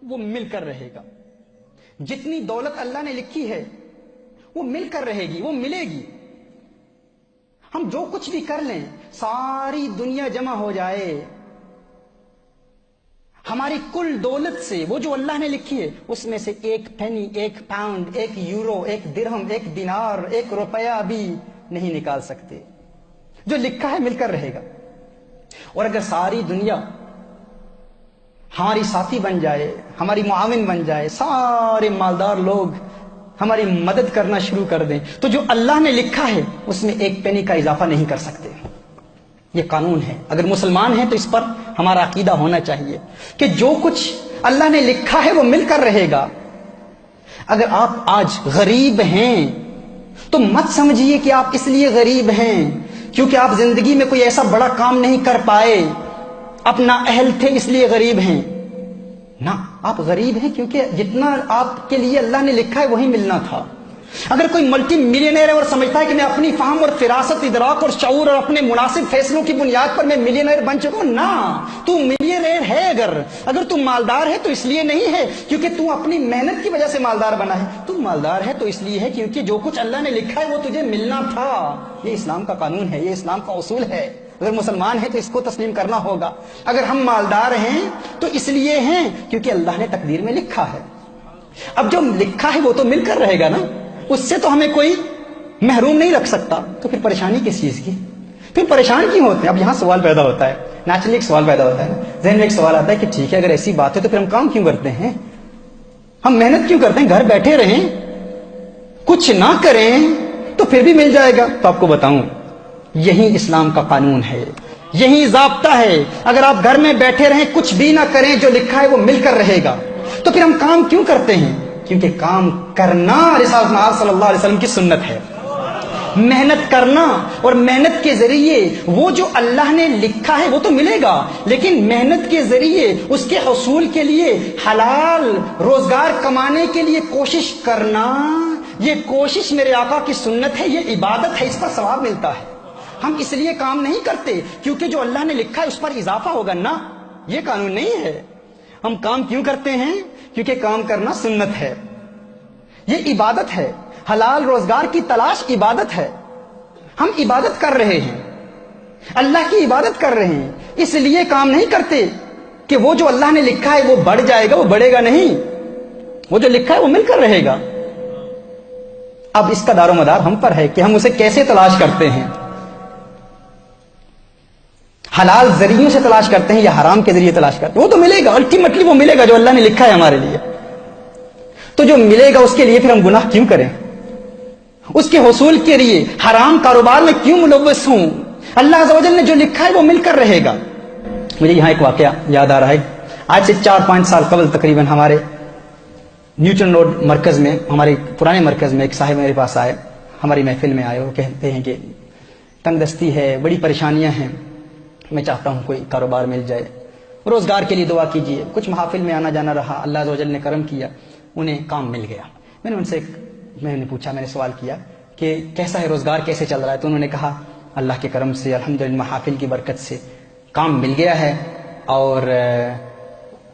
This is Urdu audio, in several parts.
وہ مل کر رہے گا. جتنی دولت اللہ نے لکھی ہے وہ مل کر رہے گی، وہ ملے گی. ہم جو کچھ بھی کر لیں، ساری دنیا جمع ہو جائے، ہماری کل دولت سے وہ جو اللہ نے لکھی ہے اس میں سے ایک پینی، ایک پاؤنڈ، ایک یورو، ایک درہم، ایک دینار، ایک روپیہ بھی نہیں نکال سکتے. جو لکھا ہے مل کر رہے گا. اور اگر ساری دنیا ہماری ساتھی بن جائے، ہماری معاون بن جائے، سارے مالدار لوگ ہماری مدد کرنا شروع کر دیں، تو جو اللہ نے لکھا ہے اس میں ایک پینی کا اضافہ نہیں کر سکتے. یہ قانون ہے. اگر مسلمان ہیں تو اس پر ہمارا عقیدہ ہونا چاہیے کہ جو کچھ اللہ نے لکھا ہے وہ مل کر رہے گا. اگر آپ آج غریب ہیں تو مت سمجھیے کہ آپ اس لیے غریب ہیں کیونکہ آپ زندگی میں کوئی ایسا بڑا کام نہیں کر پائے، اپنا اہل تھے اس لیے غریب ہیں. نہ، آپ غریب ہیں کیونکہ جتنا آپ کے لیے اللہ نے لکھا ہے وہی ملنا تھا. اگر کوئی ملٹی ملینئر ہے اور سمجھتا ہے کہ میں اپنی فہم اور فراست، ادراک اور شعور اور اپنے مناسب فیصلوں کی بنیاد پر میں ملینئر بن چکا ہوں، نہ، تو ملینئر ہے. اگر تو مالدار ہے تو اس لیے نہیں ہے کیونکہ تو اپنی محنت کی وجہ سے مالدار بنا ہے. تو مالدار ہے تو اس لیے ہے کیونکہ جو کچھ اللہ نے لکھا ہے وہ تجھے ملنا تھا. یہ اسلام کا قانون ہے، یہ اسلام کا اصول ہے. اگر مسلمان ہے تو اس کو تسلیم کرنا ہوگا. اگر ہم مالدار ہیں تو اس لیے ہیں کیونکہ اللہ نے تقدیر میں لکھا ہے. اب جو لکھا ہے وہ تو مل کر رہے گا نا، اس سے تو ہمیں کوئی محروم نہیں رکھ سکتا. تو پھر پریشانی کس چیز کی؟ پھر پریشان کیوں ہوتے ہیں؟ اب یہاں سوال پیدا ہوتا ہے، نیچرلی ایک سوال پیدا ہوتا ہے، ذہن میں ایک سوال آتا ہے کہ ٹھیک ہے اگر ایسی بات ہے تو پھر ہم کام کیوں کرتے ہیں؟ ہم محنت کیوں کرتے ہیں؟ گھر بیٹھے رہیں، کچھ نہ کریں تو پھر بھی مل جائے گا. تو آپ کو بتاؤں، یہی اسلام کا قانون ہے، یہی ضابطہ ہے. اگر آپ گھر میں بیٹھے رہیں، کچھ بھی نہ کریں، جو لکھا ہے وہ مل کر رہے گا. تو پھر ہم کام کیوں کرتے ہیں؟ کیونکہ کام کرنا رسالت مآب صلی اللہ علیہ وسلم کی سنت ہے. محنت کرنا، اور محنت کے ذریعے وہ جو اللہ نے لکھا ہے وہ تو ملے گا، لیکن محنت کے ذریعے اس کے حصول کے لیے حلال روزگار کمانے کے لیے کوشش کرنا، یہ کوشش میرے آقا کی سنت ہے، یہ عبادت ہے، اس پر ثواب ملتا ہے. ہم اس لیے کام نہیں کرتے کیونکہ جو اللہ نے لکھا ہے اس پر اضافہ ہوگا، نہ، یہ قانون نہیں ہے. ہم کام کیوں کرتے ہیں؟ کیونکہ کام کرنا سنت ہے، یہ عبادت ہے. حلال روزگار کی تلاش عبادت ہے. ہم عبادت کر رہے ہیں، اللہ کی عبادت کر رہے ہیں، اس لیے کام نہیں کرتے کہ وہ جو اللہ نے لکھا ہے وہ بڑھ جائے گا، وہ بڑھے گا نہیں. وہ جو لکھا ہے وہ مل کر رہے گا. اب اس کا دار و مدار ہم پر ہے کہ ہم اسے کیسے تلاش کرتے ہیں. حلال ذریعوں سے تلاش کرتے ہیں یا حرام کے ذریعے تلاش کرتے ہیں؟ وہ تو ملے گا، الٹیمیٹلی وہ ملے گا جو اللہ نے لکھا ہے ہمارے لیے. تو جو ملے گا اس کے لیے پھر ہم گناہ کیوں کریں؟ اس کے حصول کے لیے حرام کاروبار میں کیوں ملوث ہوں؟ اللہ عز و جل نے جو لکھا ہے وہ مل کر رہے گا. مجھے یہاں ایک واقعہ یاد آ رہا ہے. آج سے 4-5 سال قبل تقریباً ہمارے نیوٹن روڈ مرکز میں، ہمارے پرانے مرکز میں ایک صاحب میرے پاس آئے، ہماری محفل میں آئے. وہ کہتے ہیں کہ تنگ دستی ہے، بڑی پریشانیاں ہیں، میں چاہتا ہوں کوئی کاروبار مل جائے، روزگار کے لیے دعا کیجیے. کچھ محافل میں آنا جانا رہا، اللہ عز و جل نے کرم کیا، انہیں کام مل گیا. میں نے ان سے میں نے پوچھا، میں نے سوال کیا کہ کیسا ہے روزگار، کیسے چل رہا ہے؟ تو انہوں نے کہا اللہ کے کرم سے، الحمدللہ محافل کی برکت سے کام مل گیا ہے اور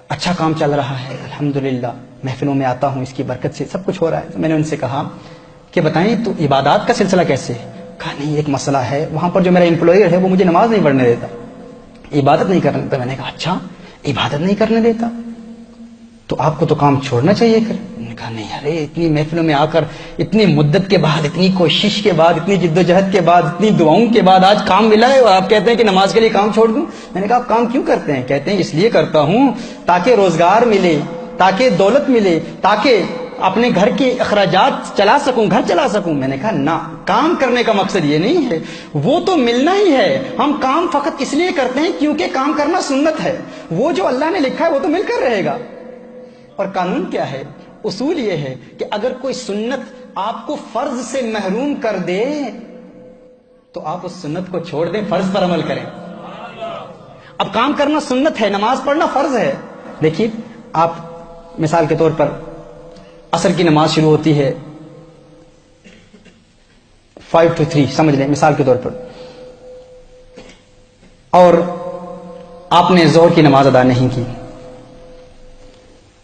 اچھا کام چل رہا ہے، الحمدللہ محفلوں میں آتا ہوں، اس کی برکت سے سب کچھ ہو رہا ہے. تو میں نے ان سے کہا کہ بتائیں تو عبادات کا سلسلہ کیسے ہے؟ کہا نہیں، ایک مسئلہ ہے، وہاں پر جو میرا امپلائر ہے وہ مجھے نماز نہیں پڑھنے دیتا، عبادت نہیں کرنے دیتا. میں نے کہا اچھا، عبادت نہیں کرنے دیتا تو آپ کو تو کام چھوڑنا چاہیے. پھر نے کہا نہیں، ارے اتنی محفلوں میں آ کر، اتنی مدت کے بعد، اتنی کوشش کے بعد، اتنی جد و جہد کے بعد، اتنی دعاؤں کے بعد آج کام ملا ہے اور آپ کہتے ہیں کہ نماز کے لیے کام چھوڑ دوں. میں نے کہا آپ کام کیوں کرتے ہیں؟ کہتے ہیں اس لیے کرتا ہوں تاکہ روزگار ملے، تاکہ دولت ملے، تاکہ اپنے گھر کے اخراجات چلا سکوں، گھر چلا سکوں. میں نے کہا نہ، کام کرنے کا مقصد یہ نہیں ہے، وہ تو ملنا ہی ہے. ہم کام فقط اس لیے کرتے ہیں کیونکہ کام کرنا سنت ہے. وہ جو اللہ نے لکھا ہے وہ تو مل کر رہے گا. اور قانون کیا ہے؟ اصول یہ ہے کہ اگر کوئی سنت آپ کو فرض سے محروم کر دے تو آپ اس سنت کو چھوڑ دیں، فرض پر عمل کریں. اب کام کرنا سنت ہے، نماز پڑھنا فرض ہے. دیکھیے، آپ مثال کے طور پر عصر کی نماز شروع ہوتی ہے 5 to 3 سمجھ لیں مثال کے طور پر، اور آپ نے ظہر کی نماز ادا نہیں کی،